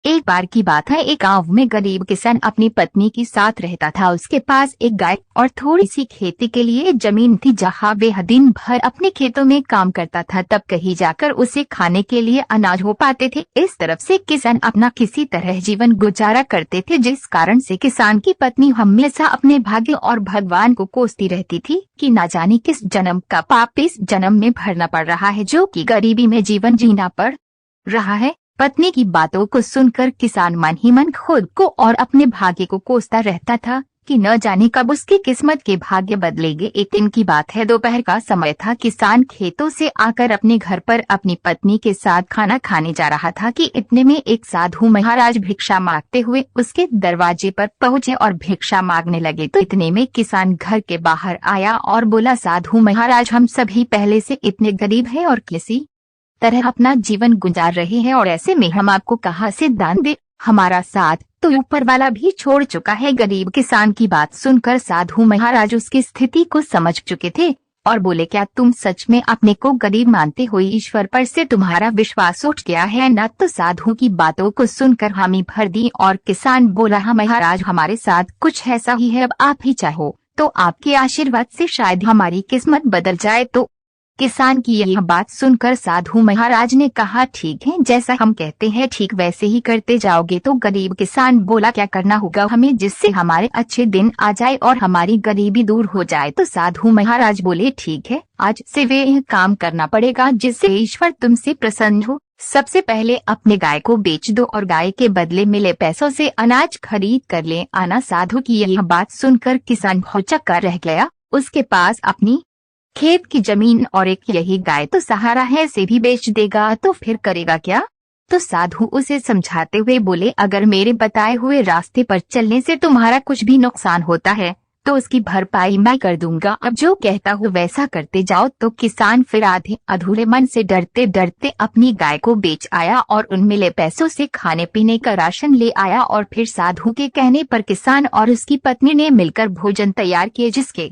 एक बार की बात है, एक गांव में गरीब किसान अपनी पत्नी के साथ रहता था। उसके पास एक गाय और थोड़ी सी खेती के लिए जमीन थी, जहां वे दिन भर अपने खेतों में काम करता था। तब कहीं जाकर उसे खाने के लिए अनाज हो पाते थे। इस तरफ से किसान अपना किसी तरह जीवन गुजारा करते थे, जिस कारण से किसान की पत्नी हमेशा अपने भाग्य और भगवान को कोसती रहती थी कि न जाने किस जन्म का पाप इस जन्म में भरना पड़ रहा है, जो कि गरीबी में जीवन जीना पड़ रहा है। पत्नी की बातों को सुनकर किसान मन ही मन खुद को और अपने भाग्य को कोसता रहता था कि न जाने कब उसकी किस्मत के भाग्य बदलेंगे। एक दिन की बात है, दोपहर का समय था। किसान खेतों से आकर अपने घर पर अपनी पत्नी के साथ खाना खाने जा रहा था कि इतने में एक साधु महाराज भिक्षा मांगते हुए उसके दरवाजे पर पहुंचे और भिक्षा मांगने लगे। तो इतने में किसान घर के बाहर आया और बोला, साधु महाराज, हम सभी पहले से इतने गरीब हैं और किसी तरह अपना जीवन गुजार रहे हैं, और ऐसे में हम आपको कहाँ से दान दे? हमारा साथ तो ऊपर वाला भी छोड़ चुका है। गरीब किसान की बात सुनकर साधु महाराज उसकी स्थिति को समझ चुके थे और बोले, क्या तुम सच में अपने को गरीब मानते हो? ईश्वर पर से तुम्हारा विश्वास उठ गया है न? तो साधु की बातों को सुनकर हामी भर दी और किसान बोला, हाँ महाराज, हमारे साथ कुछ ऐसा ही है। अब आप ही चाहो तो आपके आशीर्वाद से शायद हमारी किस्मत बदल जाए। तो किसान की यह बात सुनकर साधु महाराज ने कहा, ठीक है, जैसा हम कहते हैं ठीक वैसे ही करते जाओगे। तो गरीब किसान बोला, क्या करना होगा हमें जिससे हमारे अच्छे दिन आ जाए और हमारी गरीबी दूर हो जाए? तो साधु महाराज बोले, ठीक है, आज से वे यह काम करना पड़ेगा जिससे ईश्वर तुमसे प्रसन्न हो। सबसे पहले अपने गाय को बेच दो और गाय के बदले मिले पैसों से अनाज खरीद कर ले आना। साधु की यह बात सुनकर किसान भौचक्का रह गया। उसके पास अपनी खेत की जमीन और एक यही गाय तो सहारा है, से भी बेच देगा तो फिर करेगा क्या? तो साधु उसे समझाते हुए बोले, अगर मेरे बताए हुए रास्ते पर चलने से तुम्हारा कुछ भी नुकसान होता है तो उसकी भरपाई मैं कर दूंगा। अब जो कहता हूँ वैसा करते जाओ। तो किसान फिर आधे अधूरे मन से डरते डरते अपनी गाय को बेच आया और उन मिले पैसों से खाने पीने का राशन ले आया। और फिर साधु के कहने पर किसान और उसकी पत्नी ने मिलकर भोजन तैयार किए, जिसके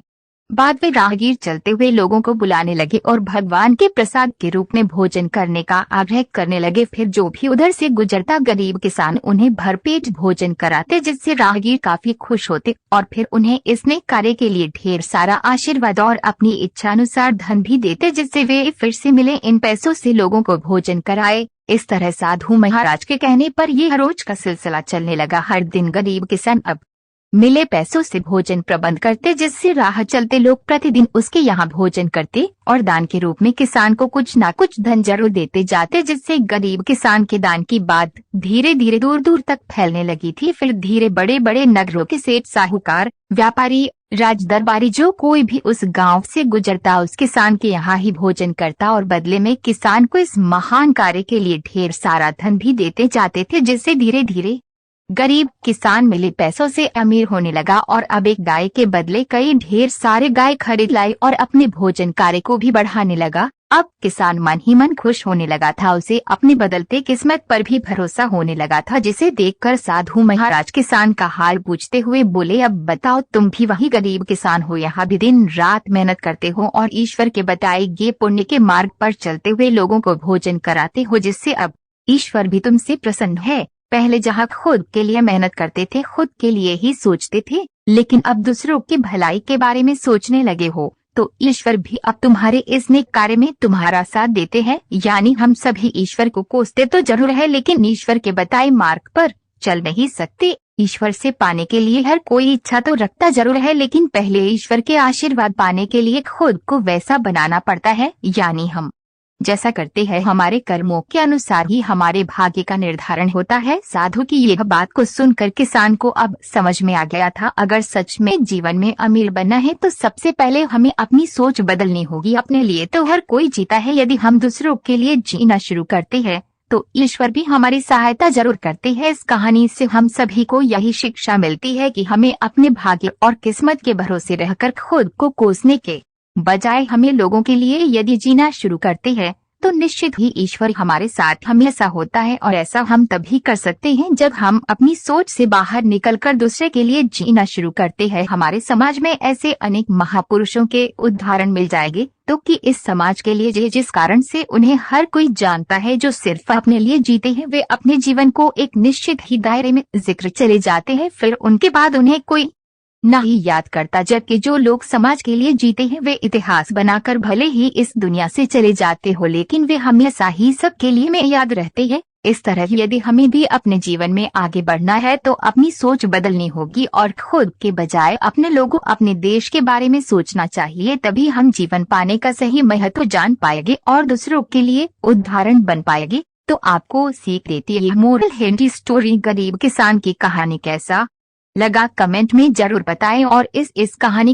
बाद वे राहगीर चलते हुए लोगों को बुलाने लगे और भगवान के प्रसाद के रूप में भोजन करने का आग्रह करने लगे। फिर जो भी उधर से गुजरता गरीब किसान उन्हें भरपेट भोजन कराते, जिससे राहगीर काफी खुश होते और फिर उन्हें इस नेक कार्य के लिए ढेर सारा आशीर्वाद और अपनी इच्छानुसार धन भी देते, जिससे वे फिर से मिले इन पैसों से लोगों को भोजन कराए। इस तरह साधु महाराज के कहने पर यह रोज का सिलसिला चलने लगा। हर दिन गरीब किसान अब मिले पैसों से भोजन प्रबंध करते, जिससे राह चलते लोग प्रतिदिन उसके यहाँ भोजन करते और दान के रूप में किसान को कुछ न कुछ धन जरूर देते जाते, जिससे गरीब किसान के दान की बात धीरे धीरे दूर दूर तक फैलने लगी थी। फिर धीरे बड़े बड़े नगरों के सेठ, साहूकार, व्यापारी, राज दरबारी, जो कोई भी उस गांव से गुजरता उस किसान के यहाँ ही भोजन करता और बदले में किसान को इस महान कार्य के लिए ढेर सारा धन भी देते जाते थे, जिससे धीरे धीरे गरीब किसान मिले पैसों से अमीर होने लगा और अब एक गाय के बदले कई ढेर सारे गाय खरीद लाई और अपने भोजन कार्य को भी बढ़ाने लगा। अब किसान मन ही मन खुश होने लगा था। उसे अपनी बदलते किस्मत पर भी भरोसा होने लगा था, जिसे देखकर साधु महाराज किसान का हाल पूछते हुए बोले, अब बताओ, तुम भी वही गरीब किसान हो, यहाँ भी दिन रात मेहनत करते हो और ईश्वर के बताए गए पुण्य के मार्ग पर चलते हुए लोगों को भोजन कराते हो, जिससे अब ईश्वर भी तुमसे प्रसन्न है। पहले जहाँ खुद के लिए मेहनत करते थे, खुद के लिए ही सोचते थे, लेकिन अब दूसरों की भलाई के बारे में सोचने लगे हो, तो ईश्वर भी अब तुम्हारे इस नेक कार्य में तुम्हारा साथ देते हैं। यानी हम सभी ईश्वर को कोसते तो जरूर है, लेकिन ईश्वर के बताए मार्ग पर चल नहीं सकते। ईश्वर से पाने के लिए हर कोई इच्छा तो रखता जरूर है, लेकिन पहले ईश्वर के आशीर्वाद पाने के लिए खुद को वैसा बनाना पड़ता है। यानी हम जैसा करते हैं हमारे कर्मों के अनुसार ही हमारे भाग्य का निर्धारण होता है। साधु की यह बात को सुनकर किसान को अब समझ में आ गया था, अगर सच में जीवन में अमीर बनना है तो सबसे पहले हमें अपनी सोच बदलनी होगी। अपने लिए तो हर कोई जीता है, यदि हम दूसरों के लिए जीना शुरू करते हैं तो ईश्वर भी हमारी सहायता जरूर करते हैं। इस कहानी से हम सभी को यही शिक्षा मिलती है कि हमें अपने भाग्य और किस्मत के भरोसे रहकर खुद को कोसने के बजाय हमें लोगों के लिए यदि जीना शुरू करते हैं तो निश्चित ही ईश्वर हमारे साथ हमेशा होता है। और ऐसा हम तभी कर सकते हैं जब हम अपनी सोच से बाहर निकलकर दूसरे के लिए जीना शुरू करते हैं। हमारे समाज में ऐसे अनेक महापुरुषों के उदाहरण मिल जाएंगे तो कि इस समाज के लिए जिस कारण से उन्हें हर कोई जानता है, जो सिर्फ अपने लिए जीते हैं, वे अपने जीवन को एक निश्चित ही दायरे में जिक्र चले जाते हैं, फिर उनके बाद उन्हें कोई ना ही याद करता। जबकि जो लोग समाज के लिए जीते हैं वे इतिहास बनाकर भले ही इस दुनिया से चले जाते हो, लेकिन वे हमेशा ही सबके लिए में याद रहते हैं। इस तरह यदि हमें भी अपने जीवन में आगे बढ़ना है तो अपनी सोच बदलनी होगी और खुद के बजाय अपने लोगों, अपने देश के बारे में सोचना चाहिए। तभी हम जीवन पाने का सही महत्व जान पाएंगे और दूसरों के लिए उदाहरण बन पाएंगे। तो आपको सीख देती है मोरल हैंडी स्टोरी गरीब किसान की कहानी कैसा लगा कमेंट में जरूर बताएं और इस कहानी